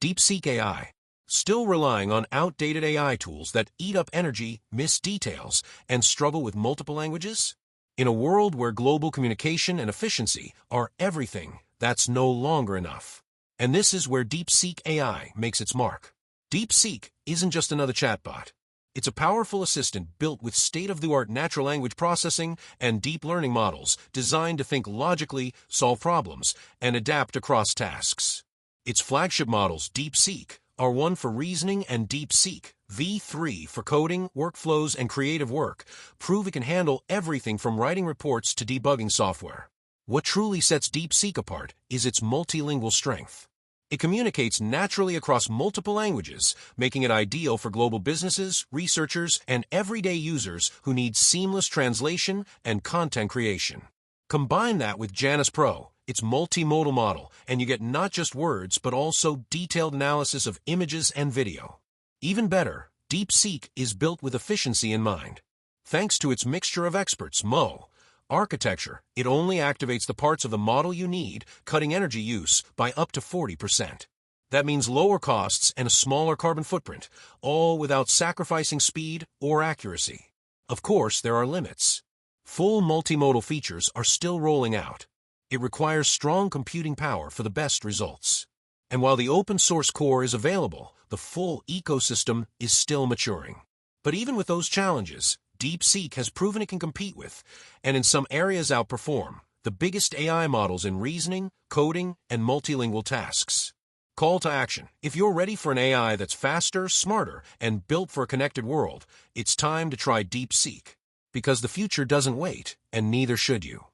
DeepSeek AI. Still relying on outdated AI tools that eat up energy, miss details, and struggle with multiple languages? In a world where global communication and efficiency are everything, that's no longer enough. And this is where DeepSeek AI makes its mark. DeepSeek isn't just another chatbot. It's a powerful assistant built with state-of-the-art natural language processing and deep learning models designed to think logically, solve problems, and adapt across tasks. Its flagship models, DeepSeek, are one for reasoning, and DeepSeek V3 for coding, workflows, and creative work, prove it can handle everything from writing reports to debugging software. What truly sets DeepSeek apart is its multilingual strength. It communicates naturally across multiple languages, making it ideal for global businesses, researchers, and everyday users who need seamless translation and content creation. Combine that with Janus Pro, its multimodal model, and you get not just words, but also detailed analysis of images and video. Even better, DeepSeek is built with efficiency in mind. Thanks to its mixture of experts, architecture, it only activates the parts of the model you need, cutting energy use by up to 40%. That means lower costs and a smaller carbon footprint, all without sacrificing speed or accuracy. Of course, there are limits. Full multimodal features are still rolling out. It requires strong computing power for the best results. And while the open source core is available, the full ecosystem is still maturing. But even with those challenges, DeepSeek has proven it can compete with, and in some areas outperform, the biggest AI models in reasoning, coding, and multilingual tasks. Call to action. If you're ready for an AI that's faster, smarter, and built for a connected world, it's time to try DeepSeek. Because the future doesn't wait, and neither should you.